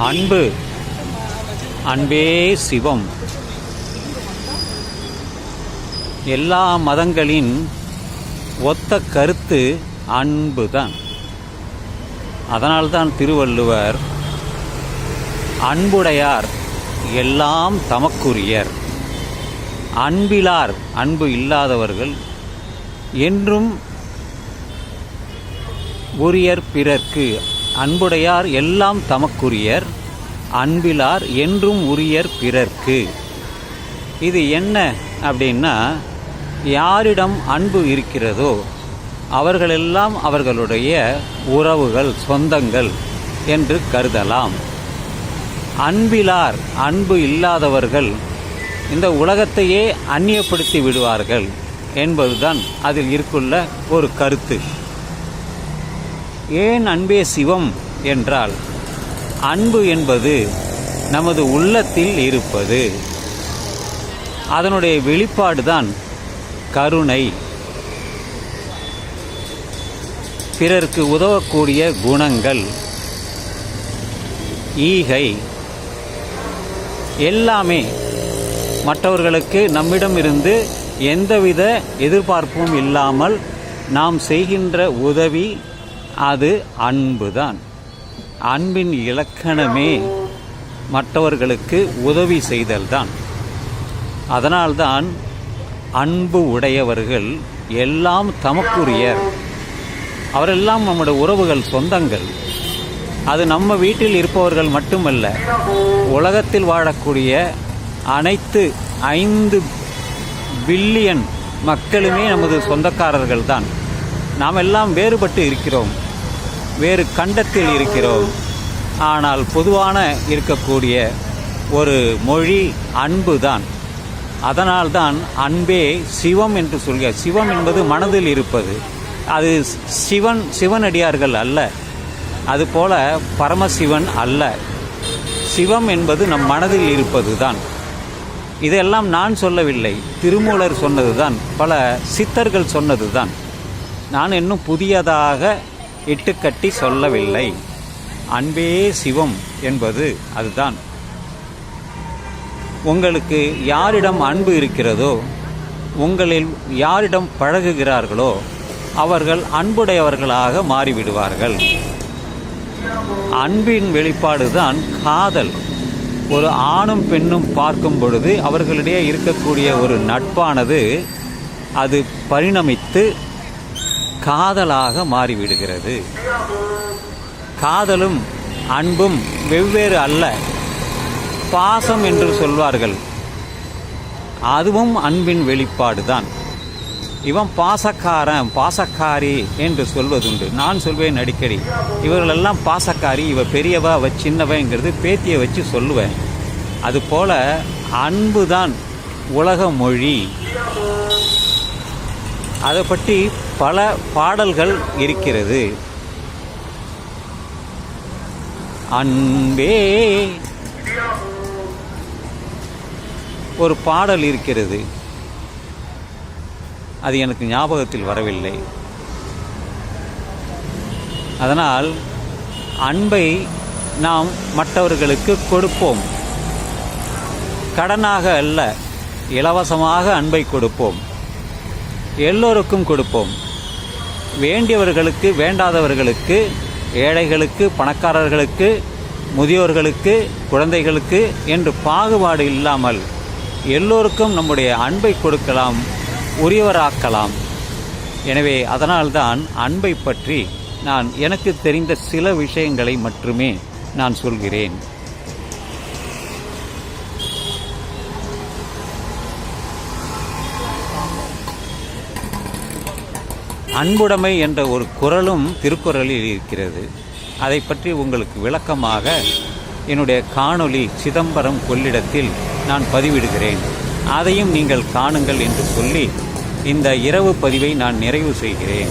அன்பு, அன்பே சிவம். எல்லா மதங்களின் ஒத்த கருத்து அன்புதான். அதனால்தான் திருவள்ளுவர் அன்புடையார் எல்லாம் தமக்குரியர், அன்பிலார், அன்பு இல்லாதவர்கள் என்றும் உரியர் பிறர்க்கு. அன்புடையார் எல்லாம் தமக்குரியர், அன்பிலார் என்றும் உரியர் பிறர்க்கு. இது என்ன அப்படின்னா, யாரிடம் அன்பு இருக்கிறதோ அவர்களெல்லாம் அவர்களுடைய உறவுகள், சொந்தங்கள் என்று கருதலாம். அன்பிலார், அன்பு இல்லாதவர்கள் இந்த உலகத்தையே அந்நியப்படுத்தி விடுவார்கள் என்பதுதான் அதில் இருக்குள்ள ஒரு கருத்து. ஏன் அன்பே சிவம் என்றால், அன்பு என்பது நமது உள்ளத்தில் இருப்பது. அதனுடைய வெளிப்பாடுதான் கருணை, பிறருக்கு உதவக்கூடிய குணங்கள், ஈகை, எல்லாமே மற்றவர்களுக்கு நம்மிடமிருந்து எந்தவித எதிர்பார்ப்பும் இல்லாமல் நாம் செய்கின்ற உதவி, அது அன்புதான். அன்பின் இலக்கணமே மற்றவர்களுக்கு உதவி செய்தல்தான். அதனால்தான் அன்பு உடையவர்கள் எல்லாம் தமக்குரியர். அவரெல்லாம் நம்முடைய உறவுகள், சொந்தங்கள். அது நம்ம வீட்டில் இருப்பவர்கள் மட்டுமல்ல, உலகத்தில் வாழக்கூடிய அனைத்து 5 பில்லியன் மக்களுமே நமது சொந்தக்காரர்கள் தான். நாம் எல்லாம் வேறுபட்டு இருக்கிறோம், வேறு கண்டத்தில் இருக்கிறோம். ஆனால் பொதுவான இருக்கக்கூடிய ஒரு மொழி அன்பு தான். அதனால்தான் அன்பே சிவம் என்று சொல்க. சிவம் என்பது மனதில் இருப்பது. அது சிவனடியார்கள் அல்ல, அதுபோல பரமசிவன் அல்ல. சிவம் என்பது நம் மனதில் இருப்பது தான். இதெல்லாம் நான் சொல்லவில்லை, திருமூலர் சொன்னதுதான், பல சித்தர்கள் சொன்னதுதான். நான் இன்னும் புதியதாக இட்டுக்கட்டி சொல்லவில்லை. அன்பே சிவம் என்பது அதுதான். உங்களுக்கு யாரிடம் அன்பு இருக்கிறதோ, உங்களில் யாரிடம் பழகுகிறார்களோ அவர்கள் அன்புடையவர்களாக மாறிவிடுவார்கள். அன்பின் வெளிப்பாடுதான் காதல். ஒரு ஆணும் பெண்ணும் பார்க்கும் பொழுது அவர்களிடையே இருக்கக்கூடிய ஒரு நட்பானது அது பரிணமித்து காதலாக மாறிவிடுகிறது. காதலும் அன்பும் வெவ்வேறு அல்ல. பாசம் என்று சொல்வார்கள், அதுவும் அன்பின் வெளிப்பாடுதான். இவன் பாசக்காரன், பாசக்காரி என்று சொல்வதுண்டு. நான் சொல்வேன் அடிக்கடி, இவர்களெல்லாம் பாசக்காரி, இவ பெரியவா, அவ சின்னவங்கிறது பேத்தியை வச்சு சொல்லுவேன். அதுபோல அன்புதான் உலக மொழி. அதை பற்றி பல பாடல்கள் இருக்கிறது. அன்பே ஒரு பாடல் இருக்கிறது, அது எனக்கு ஞாபகத்தில் வரவில்லை. அதனால் அன்பை நாம் மற்றவர்களுக்கு கொடுப்போம். கடனாக அல்ல, இலவசமாக அன்பை கொடுப்போம். எல்லோருக்கும் கொடுப்போம். வேண்டியவர்களுக்கு, வேண்டாதவர்களுக்கு, ஏழைகளுக்கு, பணக்காரர்களுக்கு, முதியோர்களுக்கு, குழந்தைகளுக்கு என்று பாகுபாடு இல்லாமல் எல்லோருக்கும் நம்முடைய அன்பை கொடுக்கலாம், உரியவராக்கலாம். எனவே அதனால்தான் அன்பை பற்றி நான் எனக்கு தெரிந்த சில விஷயங்களை மட்டுமே நான் சொல்கிறேன். அன்புடைமை என்ற ஒரு குறளும் திருக்குறளில் இருக்கிறது. அதை பற்றி உங்களுக்கு விளக்கமாக என்னுடைய காணொளி சிதம்பரம் கொள்ளிடத்தில் நான் பதிவிடுகிறேன். அதையும் நீங்கள் காணுங்கள் என்று சொல்லி இந்த இரவு பதிவை நான் நிறைவு செய்கிறேன்.